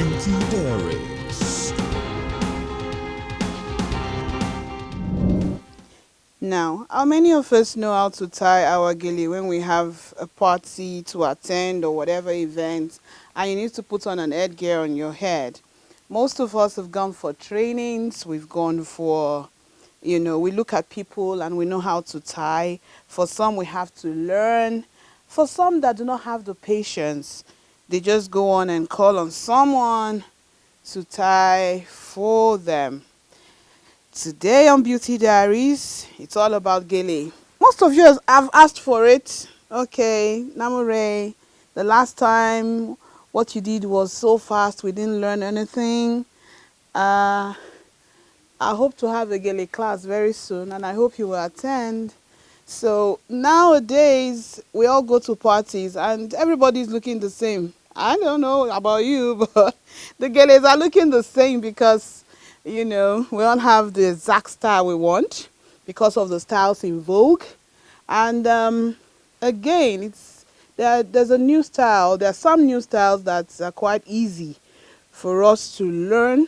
Beauty Diaries. Now, how many of us know how to tie our gele when we have a party to attend or whatever event and you need to put on an headgear on your head? Most of us have gone for trainings, we've gone for, we look at people and we know how to tie. For some, we have to learn. For some that do not have the patience, they just go on and call on someone to tie for them. Today on Beauty Diaries, it's all about gele. Most of you have asked for it. Okay, Namure, the last time what you did was so fast, we didn't learn anything. I hope to have a gele class very soon and I hope you will attend. So nowadays, we all go to parties and everybody's looking the same. I don't know about you, but the geles are looking the same because, we all have the exact style we want because of the styles in vogue. And again, there's a new style. There are some new styles that are quite easy for us to learn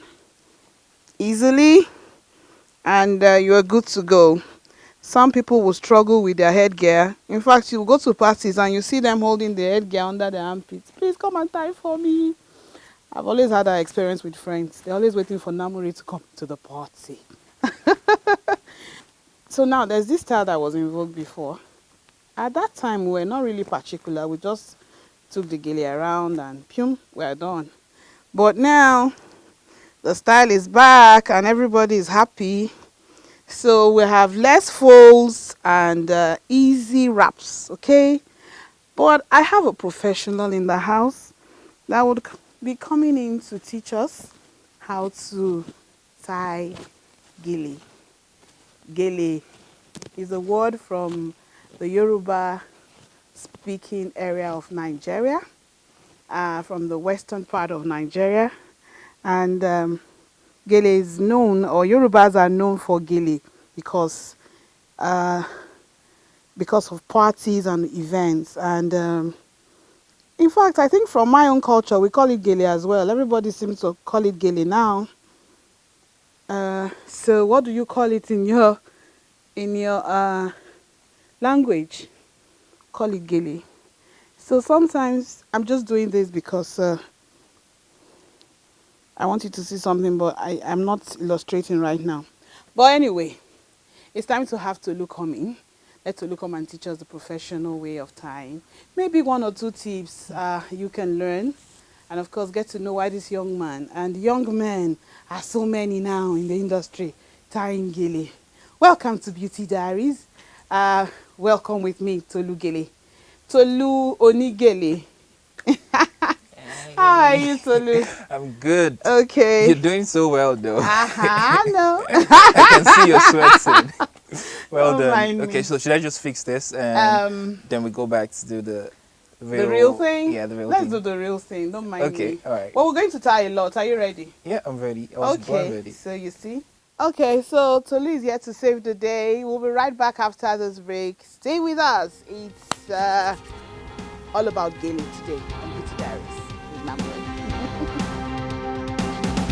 easily, and you are good to go. Some people will struggle with their headgear. In fact, you go to parties and you see them holding their headgear under their armpits. Please come and tie for me. I've always had that experience with friends. They're always waiting for Namuri to come to the party. So now there's this style that was in vogue before. At that time, we were not really particular. We just took the gele around and pum, we're done. But now the style is back and everybody is happy. So we have less folds and easy wraps, okay? But I have a professional in the house that would be coming in to teach us how to tie gele. Gele is a word from the Yoruba speaking area of Nigeria, from the western part of Nigeria. And gele is known, or Yorubas are known for gele because of parties and events. And in fact, I think from my own culture, we call it gele as well. Everybody seems to call it gele now. So what do you call it in your language? Call it gele. So sometimes I'm just doing this because I want you to see something, but I'm not illustrating right now. But anyway, it's time to have Tolu come in. Let Tolu come and teach us the professional way of tying. Maybe one or two tips you can learn. And of course, get to know why this young man and young men are so many now in the industry tying gele. Welcome to Beauty Diaries. Welcome with me, Tolu Gele. Tolu Oni Gele. How are you, Tolu? I'm good. Okay. You're doing so well, though. No. I can see your sweating. Well Don't mind done. Okay, me. so should I just fix this and then we go back to do the real thing? Yeah, the real Let's thing. do the real thing. Don't mind me. Okay, all right. Well, we're going to tie a lot. Are you ready? Yeah, I'm ready. I was born ready. So you see. Okay, so Tolu is here to save the day. We'll be right back after this break. Stay with us. It's all about gele today on Beauty Diaries with Namuri.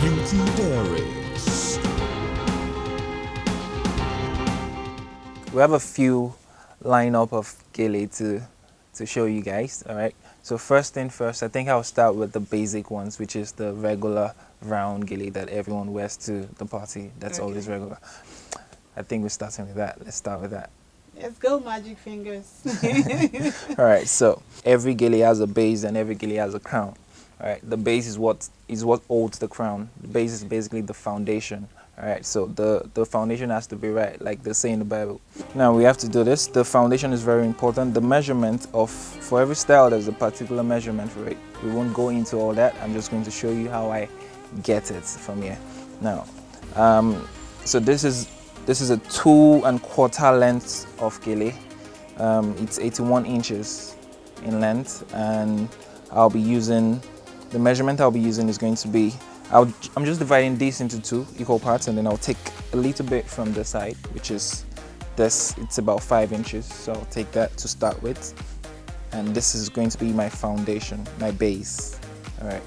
Beauty Diaries. We have a few lineup of gele to show you guys, all right? So first thing first, I think I'll start with the basic ones, which is the regular round gele that everyone wears to the party. That's always regular. I think we're starting with that. Let's start with that. Let's go, magic fingers. All right, so every gele has a base and every gele has a crown. All right, the base is what holds the crown. The base is basically the foundation. All right, so the foundation has to be right, like they say in the Bible. Now we have to do this. The foundation is very important. The measurement for every style, there's a particular measurement for it. We won't go into all that. I'm just going to show you how I get it from here. Now, so this is a 2 1/4 length of gele. It's 81 inches in length, and the measurement I'll be using is going to be, I'm just dividing this into 2 equal parts, and then I'll take a little bit from the side, which is this. It's about 5 inches, so I'll take that to start with, and this is going to be my foundation, my base. All right,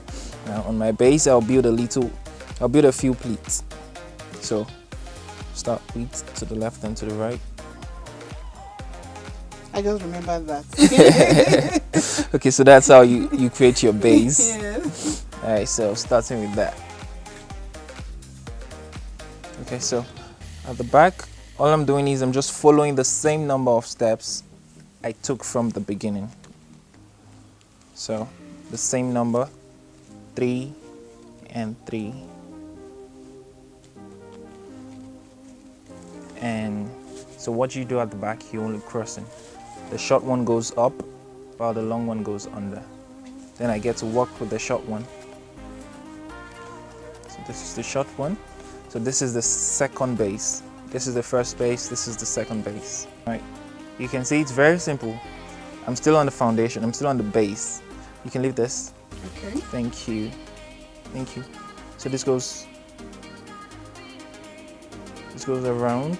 Now on my base, I'll build a few pleats. So start pleats to the left and to the right. I just remembered that. Okay, so that's how you create your base. Yes. Alright, so starting with that. Okay, so at the back, all I'm doing is I'm just following the same number of steps I took from the beginning. So the same number, 3 and 3. And so what you do at the back, you only crossing. The short one goes up while the long one goes under. Then I get to work with the short one. So this is the short one. So this is the second base. This is the first base, this is the second base. Right. You can see it's very simple. I'm still on the foundation, I'm still on the base. You can leave this. Okay. Thank you. Thank you. So this goes around.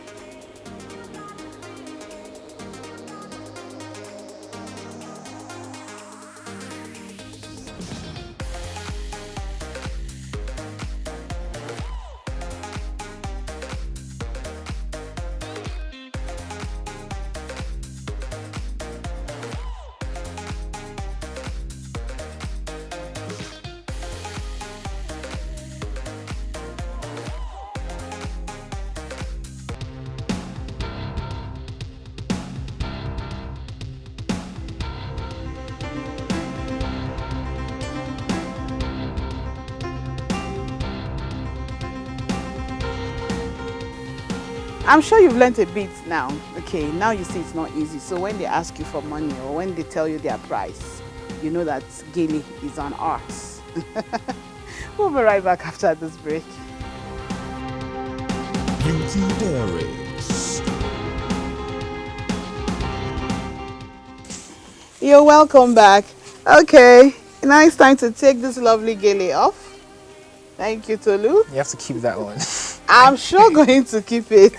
I'm sure you've learned a bit now. Okay, now you see it's not easy. So when they ask you for money or when they tell you their price, you know that Gele is an art. We'll be right back after this break. Beauty Diaries. You're welcome back. Okay, now it's time to take this lovely Gele off. Thank you, Tolu. You have to keep that one. I'm sure going to keep it.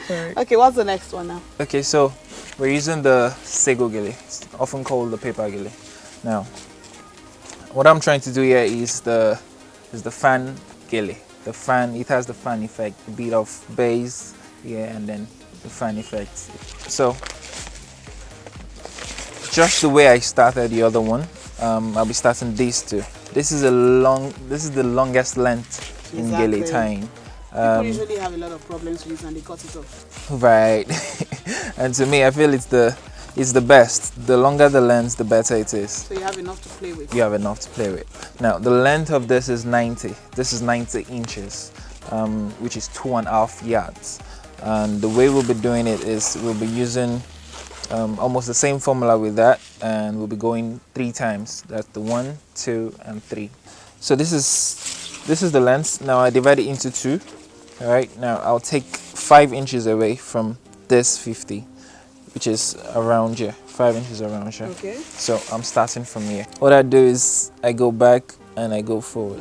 Right. Okay, what's the next one now? Okay, so we're using the Sego Gele. It's often called the paper Gele. Now, what I'm trying to do here is the fan Gele. The fan, it has the fan effect, a bit of base, yeah, and then the fan effect. So, just the way I started the other one, I'll be starting these two. This is the longest length in Gele tying. People usually have a lot of problems with this and they cut it off. Right. And to me, I feel it's the best. The longer the length, the better it is. So you have enough to play with. You have enough to play with. Now, the length of this is 90. This is 90 inches, which is 2.5 yards. And the way we'll be doing it is we'll be using almost the same formula with that, and we'll be going 3 times. That's the 1, 2, and 3. So this is the length. Now I divide it into 2. All right. Now I'll take 5 inches away from this 50, which is around here. 5 inches around here. Okay. So I'm starting from here. What I do is I go back and I go forward.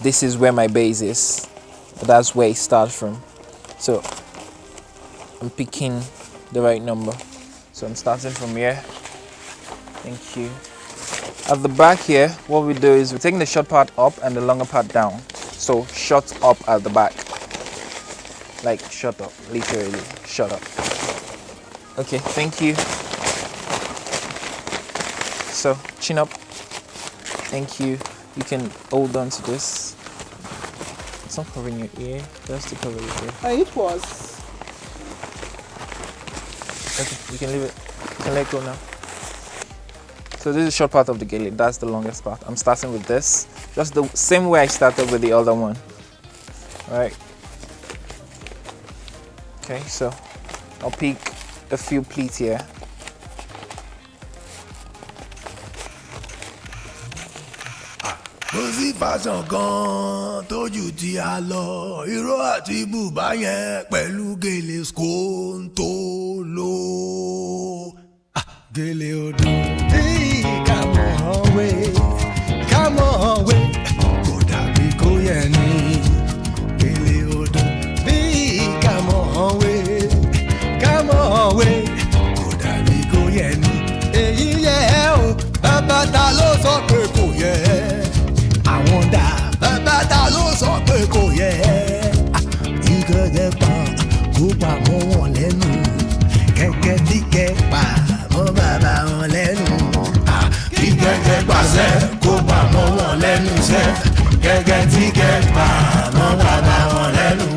This is where my base is. That's where it starts from. So I'm picking the right number. So I'm starting from here. Thank you. At the back here, what we do is we're taking the short part up and the longer part down. So short up at the back. Like shut up, literally, shut up. Okay, thank you. So chin up. Thank you. You can hold on to this. It's not covering your ear, just to cover your ear. Oh, it was. Okay, you can leave it. You can let go now. So this is the short part of the Gele. That's the longest part. I'm starting with this, just the same way I started with the other one. All right. Okay, so I'll pick a few pleats here. Mo sì fashion gan tójú tí a lọ ìró àti bùbá yẹn pẹ̀lú gèlè skóńtóló. Gèlè odò tí come on way kò dàbí kó yẹ ní. Gèlè odò tí come on way kò dàbí kó yẹ ní. Èyí yẹ ẹ́ o, bàbá ta ló sọ pé kò yẹ. gẹ́gẹ́ tí kẹta mọ́ bàbá wọn lẹ́nu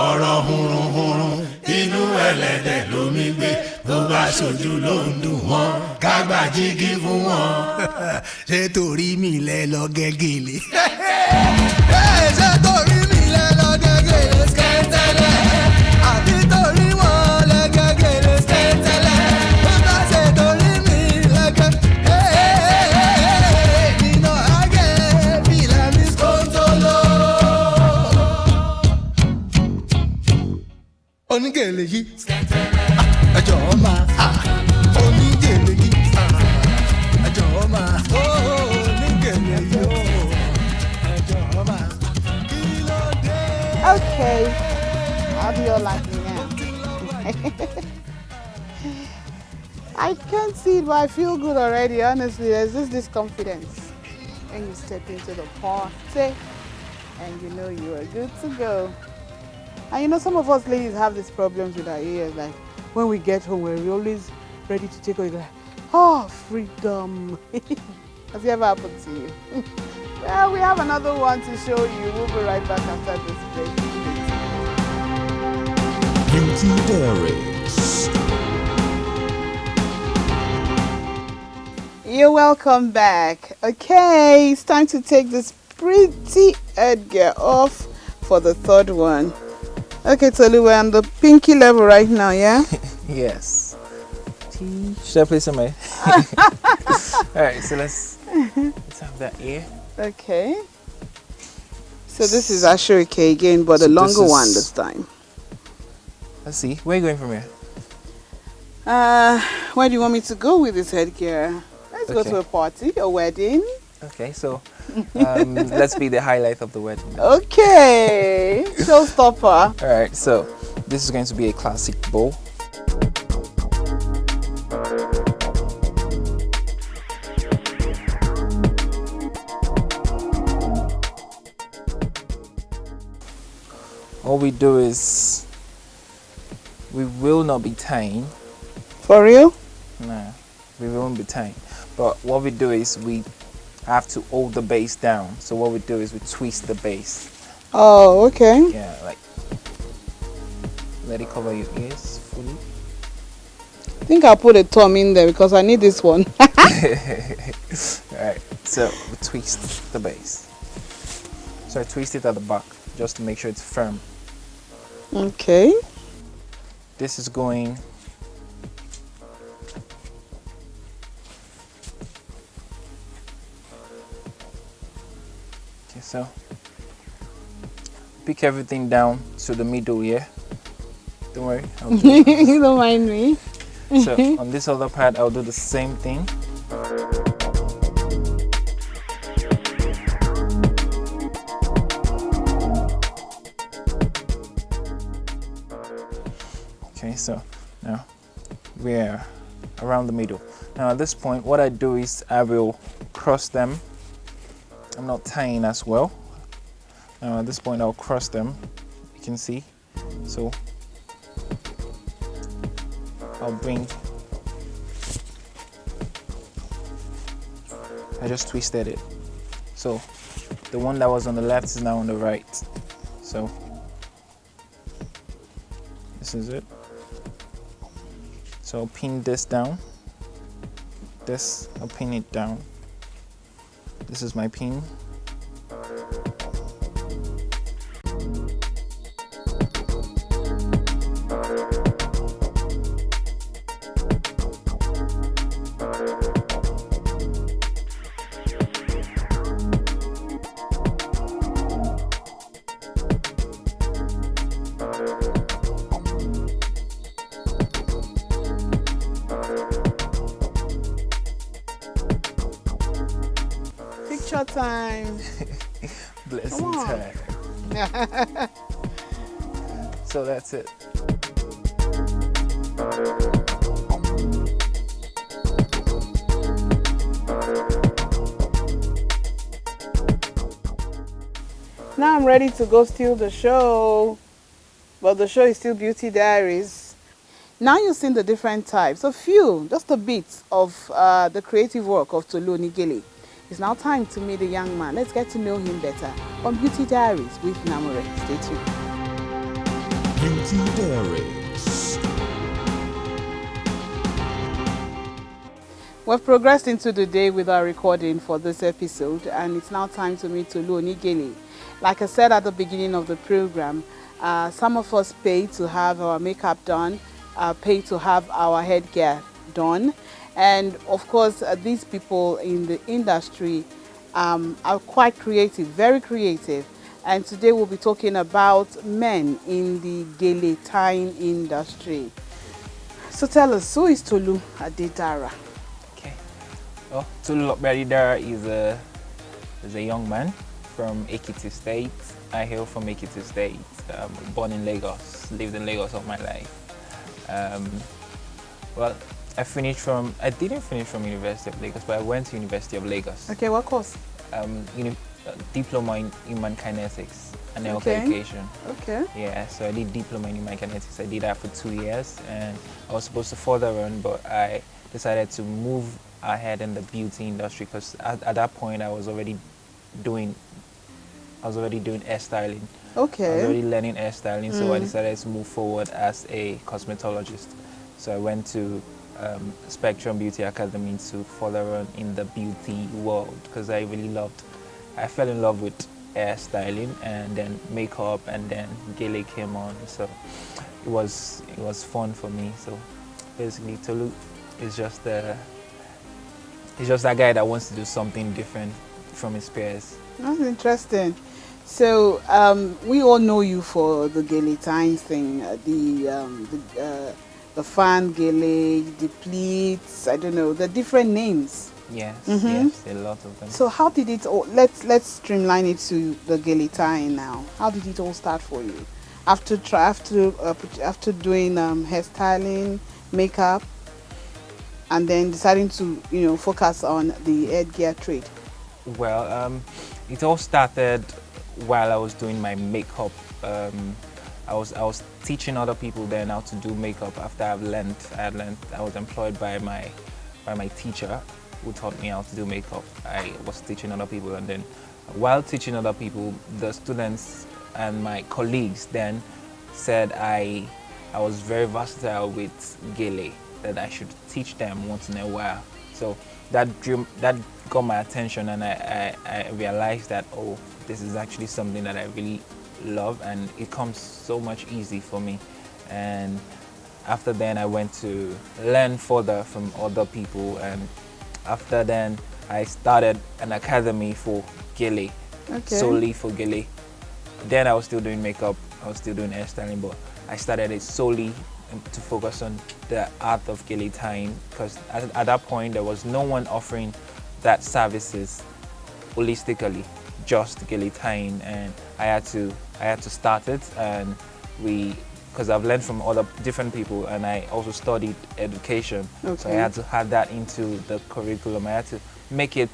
ọ̀rọ̀ hurunhurun inú ẹlẹ́dẹ̀ lómi gbé tó bá ṣojú ló ń dùn wọ́n kágbá jígí fún wọn. ṣé torí mi lẹ lọ gẹ́gẹ́lé. ṣé torí mi lẹ lọ gẹ́gẹ́lé skẹ́tẹ́lẹ̀ àbí torí wọn lẹ gẹ́gẹ́lé skẹ́tẹ́lẹ̀ tó bá ṣe torí mi lẹ gẹ́gẹ́lé. nínú àgẹ́ fìlà mi skóńtóló. onígèlè yìí ẹjọ́ máa onígèlè yìí ẹjọ́ máa onígèlè yìí ẹjọ́ máa kí ló dé. Okay, how do you like me now? I can't see it, but I feel good already. Honestly, there's just this confidence when you step into the party and you know you are good to go. And you know, some of us ladies have these problems with our ears. Like when we get home, we're always ready to take away. Like, oh, freedom! Has it ever happened to you? Well, we have another one to show you. We'll be right back after this break. Beauty Diaries. You're welcome back. Okay, it's time to take this pretty headgear off for the third one. Okay, Tolu, we're on the pinky level right now, yeah? Yes. Should I play some? All right, so let's have that here. Okay. So this is Ashoke again, but So a longer this one is- this time. Let's see. Where are you going from here? Where do you want me to go with this headgear? Let's go Okay. to a party, a wedding. Okay, so let's be the highlight of the wedding. Okay, showstopper. All right, so this is going to be a classic bow. All we do is we will not be tying. For real? No, we won't be tying. But what we do is we have to hold the base down. So what we do is we twist the base. Oh, okay. Yeah, like let it cover your ears fully. I think I'll put a thumb in there because I need this one. Alright, so we twist the base. So I twist it at the back just to make sure it's firm. Okay. This is going okay, so pick everything down to the middle here. Don't worry, I'll do it. You don't mind me. So on this other part I'll do the same thing. Okay, so now we're around the middle. Now at this point what I do is I will cross them. I'm not tying as well. Now at this point I'll cross them, you can see. So I'll bring, I just twisted it. So the one that was on the left is now on the right. So this is it. So I'll pin this down. This, I'll pin it down. This is my pin. Picture time. Blessing Come on. time. So that's it. Now I'm ready to go steal the show. But the show is still Beauty Diaries. Now you've seen the different types, a few, just a bit of the creative work of Tolu Oni Gele. It's now time to meet the young man. Let's get to know him better on Beauty Diaries with Namore. Stay tuned. Beauty Diaries. We've progressed into the day with our recording for this episode, and it's now time to meet Tolu Oni Gele. Like I said at the beginning of the program, some of us pay to have our makeup done, pay to have our headgear done. And of course, these people in the industry are quite creative, very creative. And today we'll be talking about men in the Gele tying industry. So tell us, who is Tolu Adedara? Okay. Well, Tolu Adedara is a young man from Ekiti State. I hail from Ekiti State. Born in Lagos, lived in Lagos all my life. Well, I didn't finish from University of Lagos, but I went to University of Lagos. Okay, what course? Diploma in Human Kinetics and Health Okay. Education. Okay. Yeah, so I did diploma in Human Kinetics. I did that for 2 years, and I was supposed to further on, but I decided to move ahead in the beauty industry because at that point I was already doing hairstyling. Okay. I was already learning hairstyling, so I decided to move forward as a cosmetologist. So I went to Spectrum Beauty Academy to further on in the beauty world because I fell in love with hairstyling and then makeup, and then Gele came on. So it was fun for me. So basically, Tolu is just that guy that wants to do something different from his peers. That's interesting. So we all know you for the Gele tying thing, the fan Gele, the pleats, I don't know, the different names. Yes, yes, a lot of them. So how did it all, let's streamline it to the Gele tying now. How did it all start for you? After doing hairstyling, makeup, and then deciding to focus on the headgear trade. Well, it all started while I was doing my makeup. I was teaching other people then how to do makeup after I was employed by my teacher who taught me how to do makeup. I was teaching other people, and then while teaching other people, the students and my colleagues then said I was very versatile with Gele, that I should teach them once in a while. So that got my attention, and I realized that, oh, this is actually something that I really love, and it comes so much easy for me. And after then I went to learn further from other people, and after then I started an academy for Gele, solely for Gele. Then I was still doing makeup, I was still doing hairstyling, but I started it solely to focus on the art of Gele tying, because at that point there was no one offering that services holistically, just Gele tying, and I had to start it. And because I've learned from other different people, and I also studied education, so I had to add that into the curriculum. I had to make it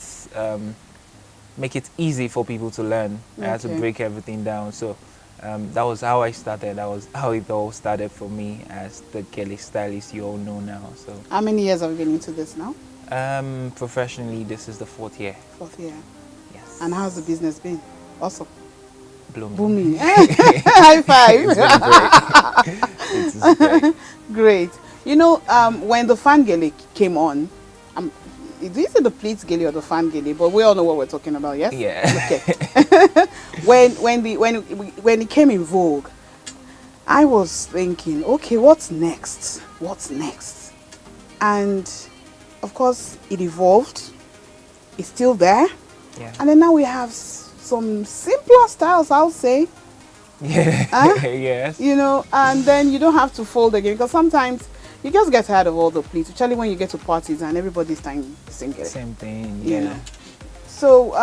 easy for people to learn. I had to break everything down. So that was how I started. That was how it all started for me as the Gele stylist you all know now. So how many years have you been into this now? Professionally, this is the 4th year. 4th year. Yes. And how's the business been? Awesome. Booming. High five. It's great. Great. When the fan Gele came on, is it the pleats Gele or the fan Gele? But we all know what we're talking about, yes? Yeah. Okay. when it came in vogue, I was thinking, okay, what's next? What's next? And of course, it evolved. It's still there. Yeah. And then now we have some simpler styles, I'll say. Yeah. Huh? Yes. And then you don't have to fold again, because sometimes you just get tired of all the pleats, especially when you get to parties and everybody's tying the same Gele. Same thing. Yeah. So,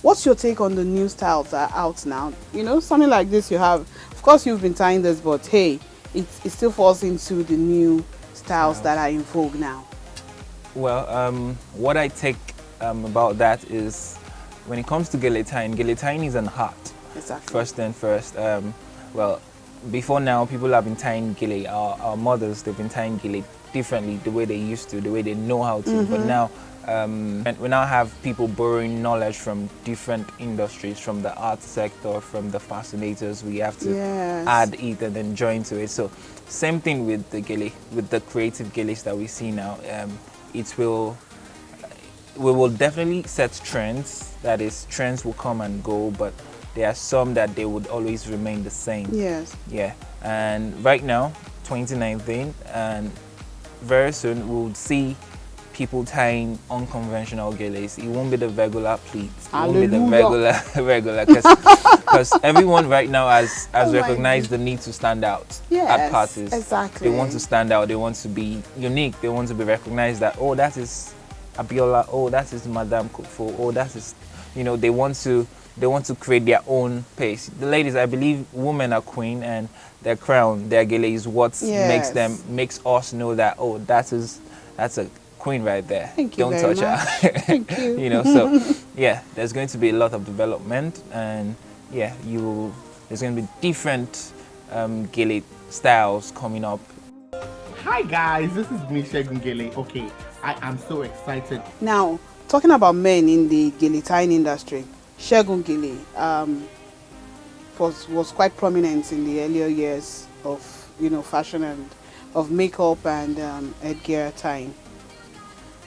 what's your take on the new styles that are out now? Something like this you have. Of course, you've been tying this, but hey, it still falls into the new styles that are in vogue now. Well, what I take about that is, when it comes to Gele tying is an art. Exactly. First and first. Well, before now, people have been tying Gele. Our mothers, they've been tying Gele differently, the way they used to, the way they know how to. But now, And we now have people borrowing knowledge from different industries, from the art sector, from the fascinators. We have to add it and then join to it. So same thing with the Gele, with the creative Geles that we see now. We will definitely set trends. That is, trends will come and go, but there are some that they would always remain the same. Yes. Yeah. And right now, 2019, and very soon we'll see people tying unconventional geles. It won't be the regular pleats. It won't be the regular, because everyone right now has recognized the need to stand out at parties. Exactly. They want to stand out. They want to be unique. They want to be recognized that, oh, that is Abiola. Oh, that is Madame Kufo. Oh, that is, they want to create their own pace. The ladies, I believe, women are queen, and their crown, their gele is what makes us know that, oh, that's a queen right there. Thank you. Don't touch her. Thank you. So yeah, there's going to be a lot of development, and yeah, there's going to be different Gele styles coming up. Hi guys, this is me, Gele. Okay, I am so excited. Now, talking about men in the Gele tying industry, Segun Gele was quite prominent in the earlier years of fashion and of makeup and headgear tying.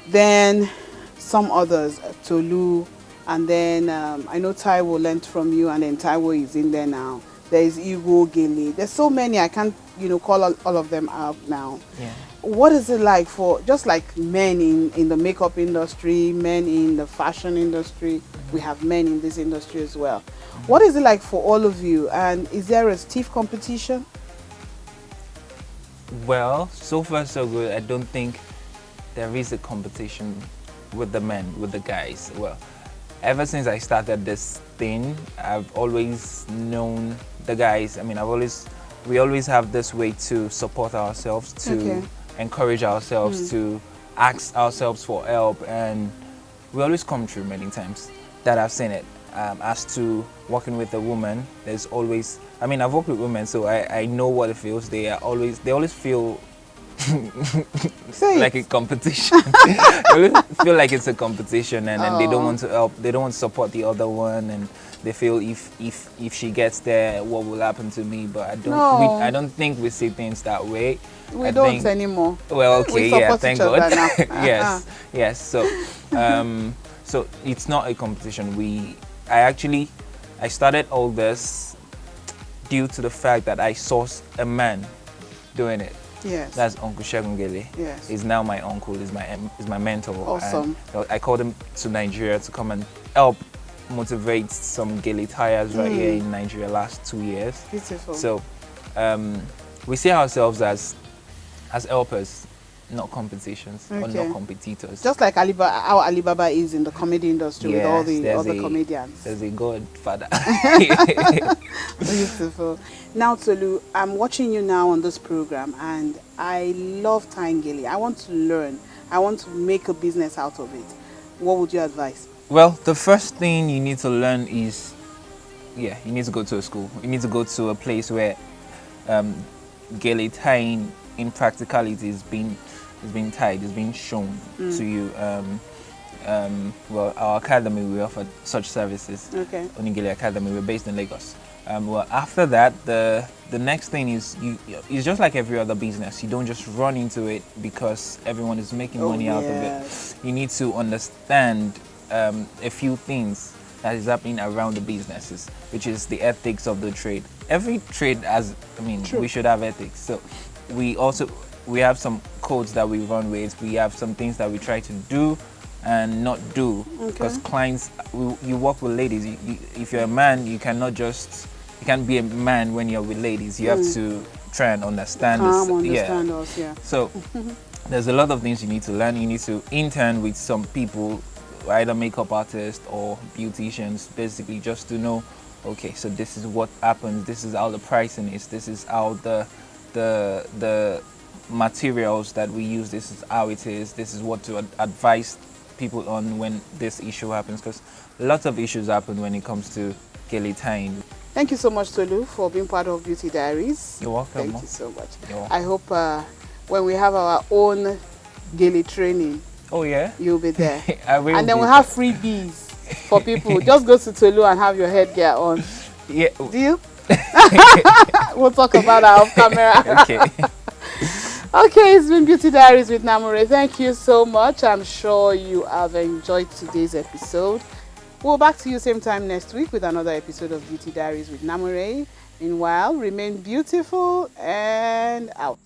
Then some others, Tolu, and then I know Taiwo learnt from you, and then Taiwo is in there now. There is Igbo Gele. There's so many, I can't call all of them out now. Yeah. What is it like for just like men in the makeup industry, men in the fashion industry? We have men in this industry as well. What is it like for all of you, and is there a stiff competition? Well, so far so good. I don't think there is a competition with the men, with the guys. Well, ever since I started this thing, I've always known the guys. I mean, we always have this way to support ourselves, to encourage ourselves, to ask ourselves for help, and we always come through many times that I've seen it. As to working with a woman, there's always, I've worked with women, so I know what it feels. They always feel like a competition. They feel like it's a competition, and then they don't want to help. They don't want to support the other one, and they feel if she gets there, what will happen to me? But I don't think we see things that way. We don't anymore. Well, okay, yeah, thank God. Now. yes. So it's not a competition. I started all this due to the fact that I saw a man doing it. Yes. That's Uncle Segun Gele. Yes. He's now my uncle. He's my mentor. Awesome. And I called him to Nigeria to come and help motivate some Gele tires right here in Nigeria last 2 years. Beautiful. So we see ourselves as helpers, not competitions or not competitors. Just like how Alibaba is in the comedy industry with all the other comedians. There's a godfather. Beautiful. Now, Tolu, I'm watching you now on this program, and I love tying Gele. I want to learn. I want to make a business out of it. What would you advise? Well, the first thing you need to learn is, you need to go to a school. You need to go to a place where Gele tying in practicality is being tied, is being shown to you. Well, our academy, we offer such services. Okay. Oni Gele Academy, we're based in Lagos. Well, after that, the next thing is it's just like every other business. You don't just run into it because everyone is making money out of it. You need to understand a few things that is happening around the businesses, which is the ethics of the trade. Every trade has, we should have ethics. So we have some codes that we run with. We have some things that we try to do and not do, because clients, you work with ladies. If you're a man, you can't be a man when you're with ladies. You have to try and understand this. So there's a lot of things you need to learn. You need to intern with some people, either makeup artists or beauticians, basically just to know, okay, so this is what happens, this is how the pricing is, this is how the materials that we use, this is how it is, this is what to advise people on when this issue happens, because lots of issues happen when it comes to Gele tying. Thank you so much, Tolu, for being part of Beauty Diaries. You're welcome. Thank you so much. You're welcome. I hope when we have our own Gele training, Oh yeah. You'll be there. I will. And then be we'll have freebies for people. Just go to Tolu and have your headgear on. Yeah. Deal? We'll talk about that off camera. Okay. Okay, it's been Beauty Diaries with Namure. Thank you so much. I'm sure you have enjoyed today's episode. We'll back to you same time next week with another episode of Beauty Diaries with Namure. Meanwhile, remain beautiful and out.